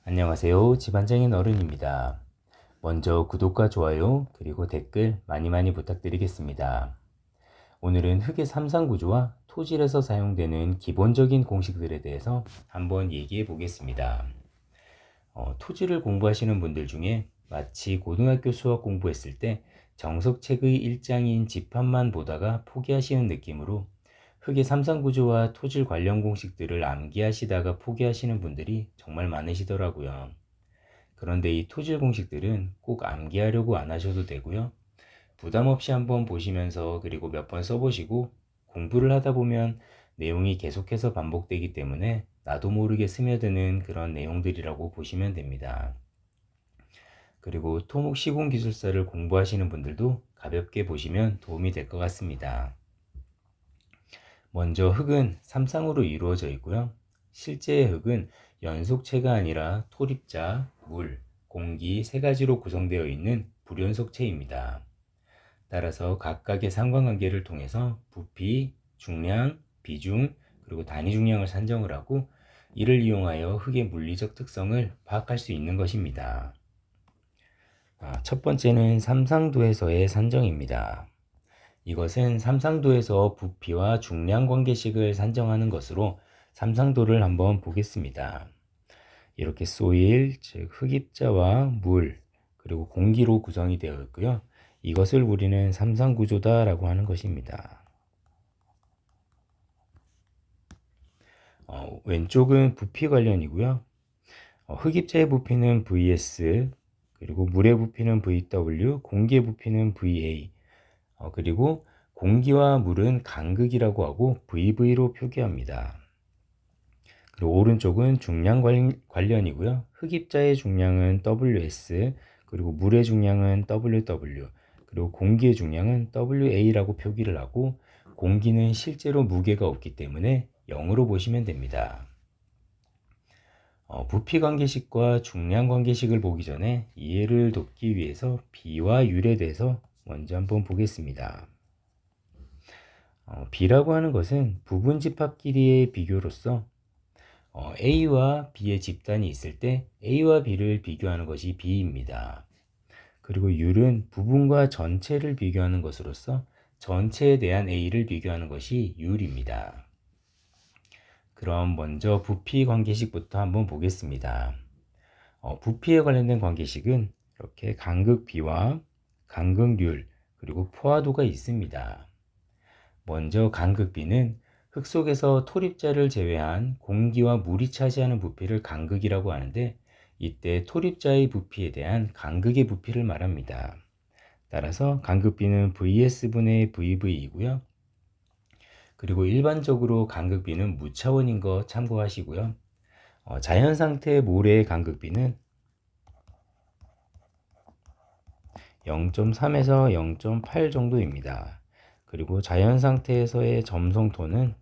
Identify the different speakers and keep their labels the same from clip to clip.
Speaker 1: 안녕하세요. 집안장인 어른입니다. 먼저 구독과 좋아요 그리고 댓글 많이 부탁드리겠습니다. 오늘은 흙의 삼상구조와 토질에서 사용되는 기본적인 공식들에 대해서 한번 얘기해 보겠습니다. 토질을 공부하시는 분들 중에 마치 고등학교 수학 공부했을 때 정석책의 일장인 집합만 보다가 포기하시는 느낌으로 흙의 삼상구조와 토질 관련 공식들을 암기하시다가 포기하시는 분들이 정말 많으시더라고요. 그런데 이 토질 공식들은 꼭 암기하려고 안 하셔도 되고요. 부담 없이 한번 보시면서 그리고 몇 번 써보시고 공부를 하다 보면 내용이 계속해서 반복되기 때문에 나도 모르게 스며드는 그런 내용들이라고 보시면 됩니다. 그리고 토목 시공 기술사를 공부하시는 분들도 가볍게 보시면 도움이 될 것 같습니다. 먼저 흙은 삼상으로 이루어져 있고요. 실제의 흙은 연속체가 아니라 토립자, 물, 공기 세 가지로 구성되어 있는 불연속체입니다. 따라서 각각의 상관관계를 통해서 부피, 중량, 비중, 그리고 단위 중량을 산정을 하고 이를 이용하여 흙의 물리적 특성을 파악할 수 있는 것입니다. 첫 번째는 삼상도에서의 산정입니다. 이것은 삼상도에서 부피와 중량 관계식을 산정하는 것으로 삼상도를 한번 보겠습니다. 이렇게 소일, 즉 흙입자와 물, 그리고 공기로 구성이 되어 있고요. 이것을 우리는 삼상구조다라고 하는 것입니다. 왼쪽은 부피 관련이고요. 흙입자의 부피는 VS, 그리고 물의 부피는 VW, 공기의 부피는 VA, 그리고 공기와 물은 간극이라고 하고 VV로 표기합니다. 그리고 오른쪽은 중량 관련이고요. 흙입자의 중량은 WS, 그리고 물의 중량은 WW, 그리고 공기의 중량은 WA라고 표기를 하고 공기는 실제로 무게가 없기 때문에 0으로 보시면 됩니다. 부피 관계식과 중량 관계식을 보기 전에 이해를 돕기 위해서 비와 율에 대해서 먼저 한번 보겠습니다. B라고 하는 것은 부분 집합 길이의 비교로서 A와 B의 집단이 있을 때 A와 B를 비교하는 것이 B입니다. 그리고 U는 부분과 전체를 비교하는 것으로서 전체에 대한 A를 비교하는 것이 U입니다. 그럼 먼저 부피 관계식부터 한번 보겠습니다. 부피에 관련된 관계식은 이렇게 간극 B와 간극 률 그리고 포화도가 있습니다. 먼저 간극 B는 흙 속에서 토립자를 제외한 공기와 물이 차지하는 부피를 간극이라고 하는데 이때 토립자의 부피에 대한 간극의 부피를 말합니다. 따라서 간극 B는 VS분의 VV이고요. 그리고 일반적으로 간극 B는 무차원인 거 참고하시고요. 자연 상태의 모래의 간극 B는 0.3에서 0.8 정도입니다. 그리고 자연 상태에서의 점성토는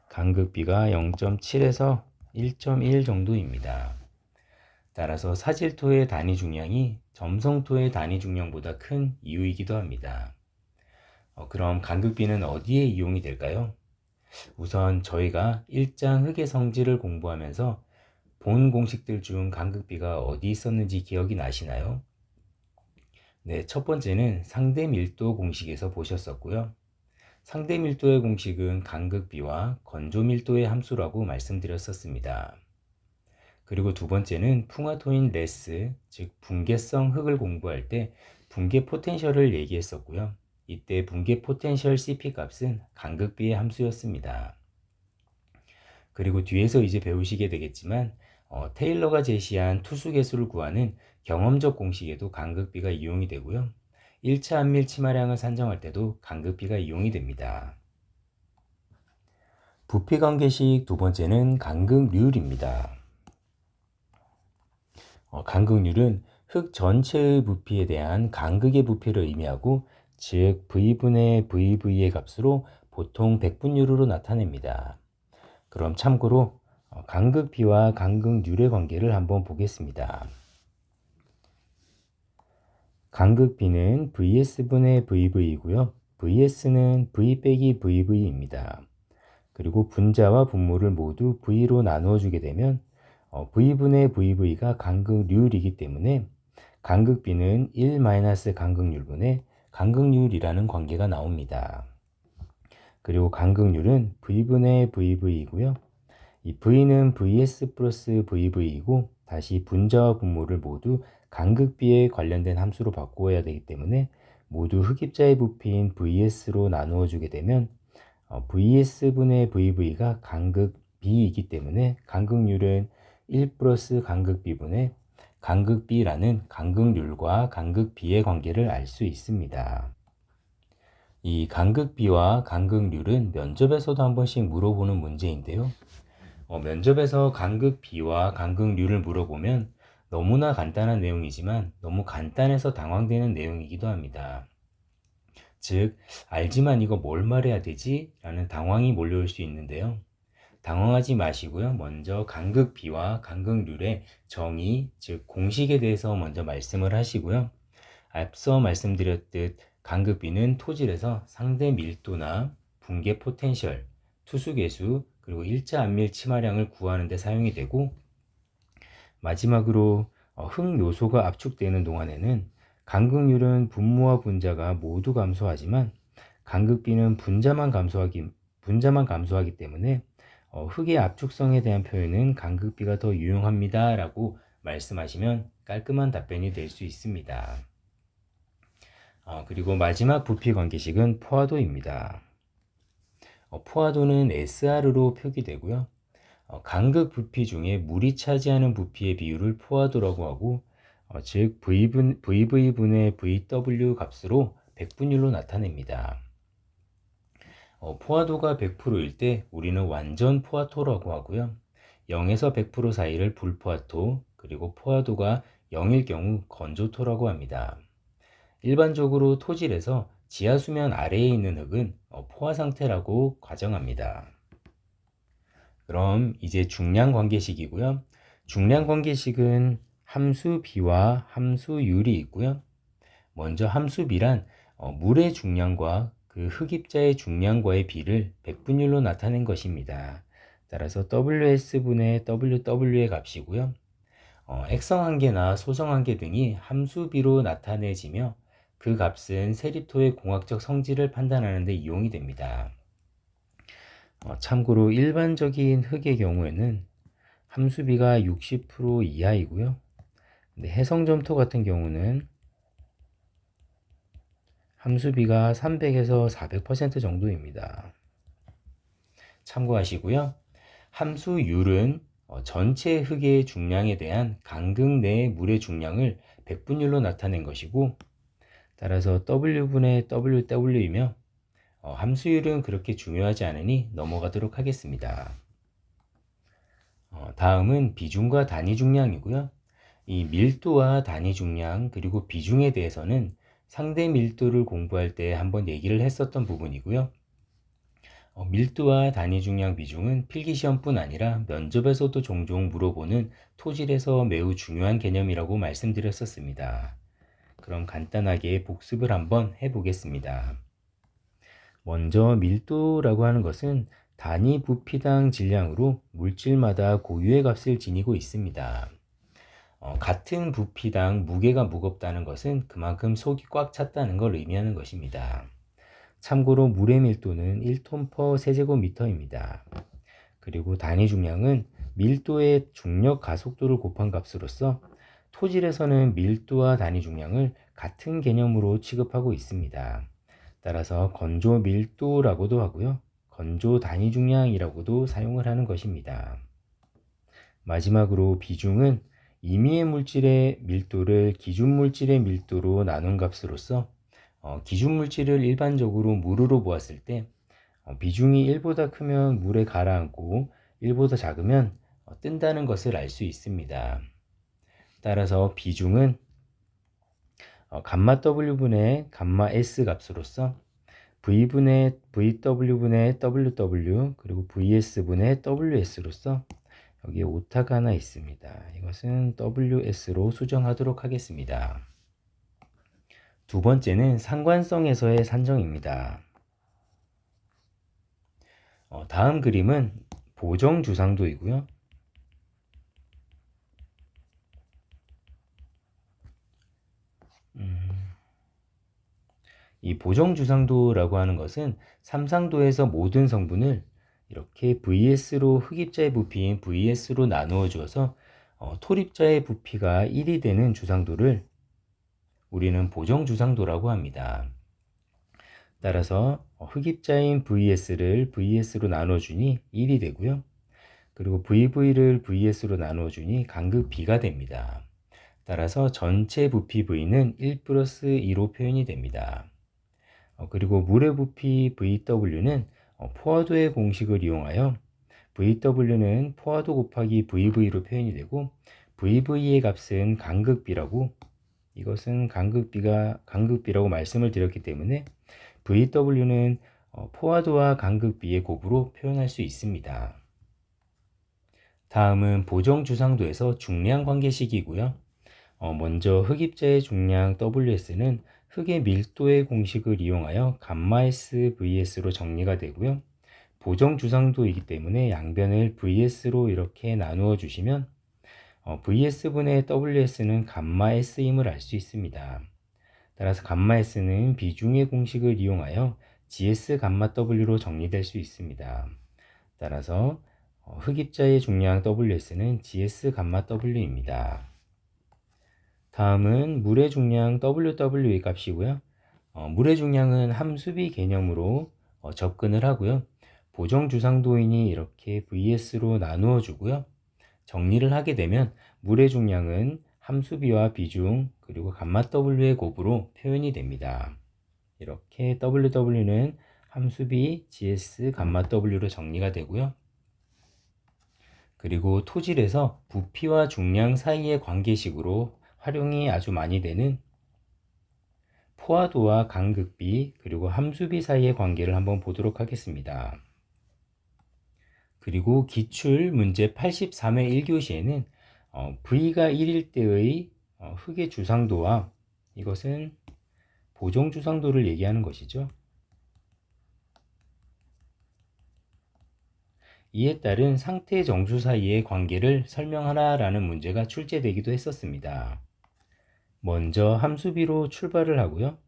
Speaker 1: 간극비가 0.7에서 1.1 정도입니다. 따라서 사질토의 단위 중량이 점성토의 단위 중량보다 큰 이유이기도 합니다. 그럼 간극비는 어디에 이용이 될까요? 우선 저희가 일장 흙의 성질을 공부하면서 본 공식들 중 간극비가 어디 있었는지 기억이 나시나요? 네, 첫 번째는 상대 밀도 공식에서 보셨었고요. 상대 밀도의 공식은 간극비와 건조 밀도의 함수라고 말씀드렸었습니다. 그리고 두 번째는 풍화토인 레스, 즉 붕괴성 흙을 공부할 때 붕괴 포텐셜을 얘기했었고요. 이때 붕괴 포텐셜 CP 값은 간극비의 함수였습니다. 그리고 뒤에서 이제 배우시게 되겠지만 테일러가 제시한 투수 계수를 구하는 경험적 공식에도 간극비가 이용이 되고요. 1차 안밀 치마량을 산정할 때도 간극비가 이용이 됩니다. 부피 관계식 두 번째는 간극률입니다. 간극률은 흙 전체의 부피에 대한 간극의 부피를 의미하고 즉 V분의 VV의 값으로 보통 백분율로 나타냅니다. 그럼 참고로 간극비와 간극률의 관계를 한번 보겠습니다. 간극비는 VS분의 VV이고요. VS는 V 빼기 VV입니다. 그리고 분자와 분모를 모두 V로 나누어 주게 되면 V분의 VV가 간극률이기 때문에 간극비는 1 마이너스 간극률분의 간극률이라는 관계가 나옵니다. 그리고 간극률은 V분의 VV이고요. 이 V는 VS 플러스 VV이고 다시 분자와 분모를 모두 간극비에 관련된 함수로 바꾸어야 되기 때문에 모두 흡입자의 부피인 VS로 나누어 주게 되면 VS분의 VV가 간극비이기 때문에 간극률은 1 플러스 간극비분의 간극비라는 간극률과 간극비의 관계를 알 수 있습니다. 이 간극비와 간극률은 면접에서도 한 번씩 물어보는 문제인데요. 면접에서 간극비와 간극률을 물어보면 너무나 간단한 내용이지만 너무 간단해서 당황되는 내용이기도 합니다. 즉, 알지만 이거 뭘 말해야 되지? 라는 당황이 몰려올 수 있는데요. 당황하지 마시고요. 먼저 간극비와 간극률의 정의, 즉 공식에 대해서 먼저 말씀을 하시고요. 앞서 말씀드렸듯 간극비는 토질에서 상대 밀도나 붕괴 포텐셜, 투수계수, 그리고 일자 안밀 치마량을 구하는 데 사용이 되고, 마지막으로 흙 요소가 압축되는 동안에는 간극률은 분모와 분자가 모두 감소하지만 간극비는 분자만 감소하기 때문에 흙의 압축성에 대한 표현은 간극비가 더 유용합니다 라고 말씀하시면 깔끔한 답변이 될 수 있습니다. 그리고 마지막 부피 관계식은 포화도입니다. 포화도는 SR로 표기되고요. 간극 부피 중에 물이 차지하는 부피의 비율을 포화도라고 하고, 즉 VV분의 VW 값으로 백분율로 나타냅니다. 포화도가 100%일 때 우리는 완전 포화토라고 하고요. 0에서 100% 사이를 불포화토, 그리고 포화도가 0일 경우 건조토라고 합니다. 일반적으로 토질에서 지하수면 아래에 있는 흙은 포화 상태라고 가정합니다. 그럼 이제 중량 관계식이고요. 중량 관계식은 함수 B와 함수 U이 있고요. 먼저 함수 B란 물의 중량과 그 흡입자의 중량과의 비를 백분율로 나타낸 것입니다. 따라서 WS분의 WW의 값이고요. 액성한계나 소성한계 등이 함수 B로 나타내지며 그 값은 세립토의 공학적 성질을 판단하는 데 이용이 됩니다. 참고로 일반적인 흙의 경우에는 함수비가 60% 이하이고요. 근데 해성점토 같은 경우는 함수비가 300에서 400% 정도입니다. 참고하시고요. 함수율은 전체 흙의 중량에 대한 간극 내의 물의 중량을 백분율로 나타낸 것이고, 따라서 W분의 WW이며 함수율은 그렇게 중요하지 않으니 넘어가도록 하겠습니다. 다음은 비중과 단위 중량이고요. 이 밀도와 단위 중량 그리고 비중에 대해서는 상대 밀도를 공부할 때 한번 얘기를 했었던 부분이고요. 밀도와 단위 중량 비중은 필기시험뿐 아니라 면접에서도 종종 물어보는 토질에서 매우 중요한 개념이라고 말씀드렸었습니다. 그럼 간단하게 복습을 한번 해보겠습니다. 먼저 밀도라고 하는 것은 단위 부피당 질량으로 물질마다 고유의 값을 지니고 있습니다. 같은 부피당 무게가 무겁다는 것은 그만큼 속이 꽉 찼다는 걸 의미하는 것입니다. 참고로 물의 밀도는 1톤 퍼 세제곱미터입니다. 그리고 단위 중량은 밀도의 중력 가속도를 곱한 값으로서 토질에서는 밀도와 단위 중량을 같은 개념으로 취급하고 있습니다. 따라서 건조 밀도라고도 하고요. 건조 단위 중량이라고도 사용을 하는 것입니다. 마지막으로 비중은 임의의 물질의 밀도를 기준 물질의 밀도로 나눈 값으로서 기준 물질을 일반적으로 물으로 보았을 때 비중이 1보다 크면 물에 가라앉고 1보다 작으면 뜬다는 것을 알 수 있습니다. 따라서 비중은 감마 W분의 감마 S 값으로서 V분의 VW분의 WW 그리고 VS분의 WS로서 여기에 오타가 하나 있습니다. 이것은 WS로 수정하도록 하겠습니다. 두 번째는 상관성에서의 산정입니다. 다음 그림은 보정주상도이고요. 이 보정주상도라고 하는 것은 삼상도에서 모든 성분을 이렇게 VS로 흑입자의 부피인 VS로 나누어 주어서 토립자의 부피가 1이 되는 주상도를 우리는 보정주상도라고 합니다. 따라서 흑입자인 VS를 VS로 나눠주니 1이 되고요. 그리고 VV를 VS로 나눠주니 간극 B가 됩니다. 따라서 전체 부피 V는 1 플러스 2로 표현이 됩니다. 그리고 물의 부피 VW는 포화도의 공식을 이용하여 VW는 포화도 곱하기 VV로 표현이 되고 VV의 값은 간극 B라고, 이것은 간극 B라고 말씀을 드렸기 때문에 VW는 포화도와 간극 B의 곱으로 표현할 수 있습니다. 다음은 보정주상도에서 중량 관계식이고요. 먼저 흑입자의 중량 WS는 흑의 밀도의 공식을 이용하여 감마 S VS로 정리가 되고요. 보정주상도이기 때문에 양변을 VS로 이렇게 나누어 주시면 VS분의 WS는 감마 S임을 알 수 있습니다. 따라서 감마 S는 비중의 공식을 이용하여 GS 감마 W로 정리될 수 있습니다. 따라서 흑입자의 중량 WS는 GS 감마 W입니다. 다음은 물의 중량 WW의 값이고요. 물의 중량은 함수비 개념으로 접근을 하고요. 보정주상도이니 이렇게 VS로 나누어 주고요. 정리를 하게 되면 물의 중량은 함수비와 비중 그리고 감마 W의 곱으로 표현이 됩니다. 이렇게 WW는 함수비 GS 감마 W로 정리가 되고요. 그리고 토질에서 부피와 중량 사이의 관계식으로 활용이 아주 많이 되는 포화도와 간극비 그리고 함수비 사이의 관계를 한번 보도록 하겠습니다. 그리고 기출 문제 83회 1교시에는 V가 1일 때의 흑의 주상도와 이것은 보정주상도를 얘기하는 것이죠. 이에 따른 상태 정수 사이의 관계를 설명하라라는 문제가 출제되기도 했었습니다. 먼저 함수비로 출발을 하고요.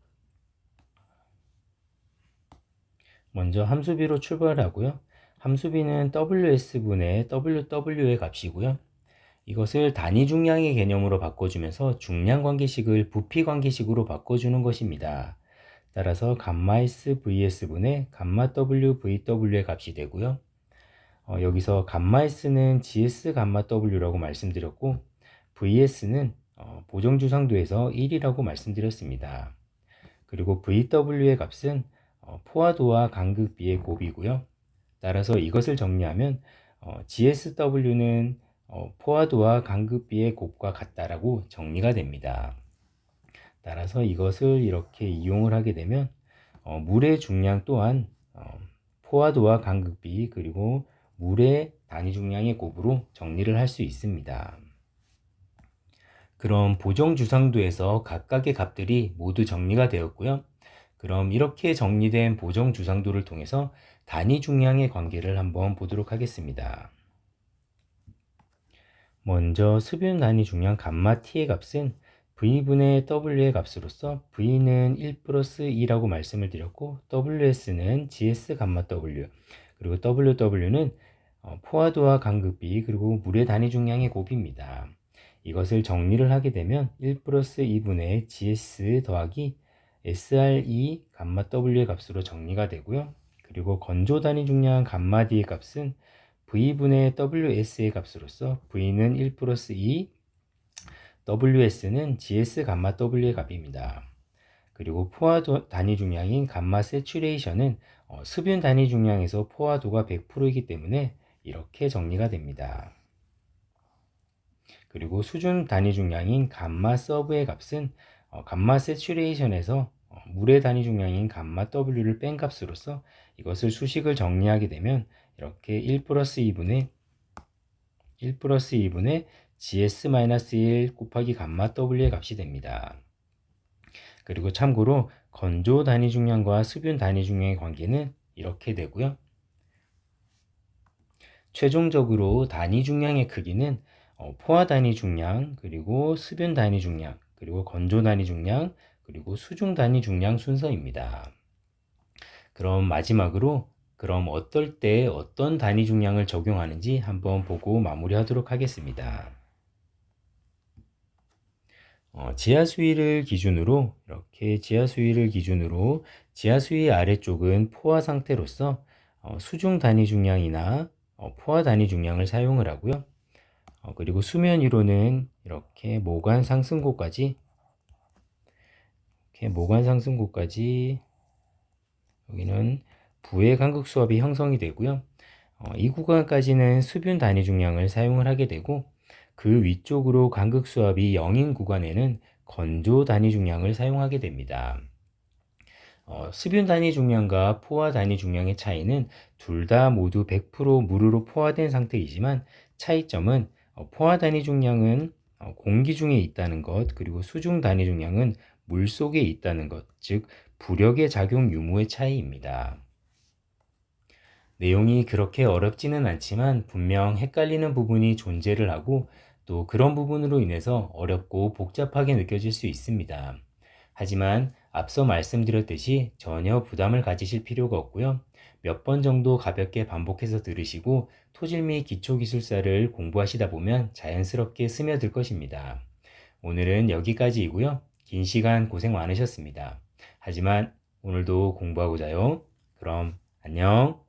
Speaker 1: 함수비는 WS분의 WW의 값이고요. 이것을 단위 중량의 개념으로 바꿔주면서 중량 관계식을 부피 관계식으로 바꿔주는 것입니다. 따라서 감마 S VS분의 감마 W VW의 값이 되고요. 여기서 감마 S는 GS 감마 W라고 말씀드렸고 VS는 보정주상도에서 1이라고 말씀드렸습니다. 그리고 VW의 값은 포화도와 간극 B의 곱이고요. 따라서 이것을 정리하면 GSW는 포화도와 간극 B의 곱과 같다라고 정리가 됩니다. 따라서 이것을 이렇게 이용을 하게 되면 물의 중량 또한 포화도와 간극 B 그리고 물의 단위 중량의 곱으로 정리를 할 수 있습니다. 그럼 보정주상도에서 각각의 값들이 모두 정리가 되었고요. 그럼 이렇게 정리된 보정주상도를 통해서 단위 중량의 관계를 한번 보도록 하겠습니다. 먼저 수분 단위 중량 감마 T의 값은 V분의 W의 값으로서 V는 1 플러스 2라고 말씀을 드렸고 WS는 GS 감마 W 그리고 WW는 포화도와 간극 B 그리고 물의 단위 중량의 곱입니다. 이것을 정리를 하게 되면 1 플러스 2분의 GS 더하기 SRE 감마 W의 값으로 정리가 되고요. 그리고 건조 단위 중량 감마 D의 값은 V분의 WS의 값으로서 V는 1 플러스 2, WS는 GS 감마 W의 값입니다. 그리고 포화도 단위 중량인 감마 세츄레이션은 수분 단위 중량에서 포화도가 100%이기 때문에 이렇게 정리가 됩니다. 그리고 수준 단위 중량인 감마 서브의 값은 감마 세츄레이션에서 물의 단위 중량인 감마 W를 뺀 값으로서 이것을 수식을 정리하게 되면 이렇게 1 플러스 2분의 GS-1 곱하기 감마 W의 값이 됩니다. 그리고 참고로 건조 단위 중량과 수분 단위 중량의 관계는 이렇게 되고요. 최종적으로 단위 중량의 크기는 포화 단위 중량, 그리고 수분 단위 중량, 그리고 건조 단위 중량, 그리고 수중 단위 중량 순서입니다. 그럼 마지막으로 그럼 어떨 때 어떤 단위 중량을 적용하는지 한번 보고 마무리하도록 하겠습니다. 지하 수위를 기준으로 이렇게 지하 수위를 기준으로 지하 수위 아래쪽은 포화 상태로서 수중 단위 중량이나 포화 단위 중량을 사용을 하고요. 그리고 수면 위로는 이렇게 모관 상승고까지 여기는 부의 간극 수압이 형성이 되고요. 이 구간까지는 수분 단위 중량을 사용을 하게 되고 그 위쪽으로 간극 수압이 0인 구간에는 건조 단위 중량을 사용하게 됩니다. 수분 단위 중량과 포화 단위 중량의 차이는 둘 다 모두 100% 물으로 포화된 상태이지만 차이점은 포화 단위 중량은 공기 중에 있다는 것, 그리고 수중 단위 중량은 물 속에 있다는 것, 즉 부력의 작용 유무의 차이입니다. 내용이 그렇게 어렵지는 않지만 분명 헷갈리는 부분이 존재를 하고 또 그런 부분으로 인해서 어렵고 복잡하게 느껴질 수 있습니다. 하지만 앞서 말씀드렸듯이 전혀 부담을 가지실 필요가 없고요. 몇 번 정도 가볍게 반복해서 들으시고 토질 및 기초기술사를 공부하시다 보면 자연스럽게 스며들 것입니다. 오늘은 여기까지이고요. 긴 시간 고생 많으셨습니다. 하지만 오늘도 공부하고 자요. 그럼 안녕.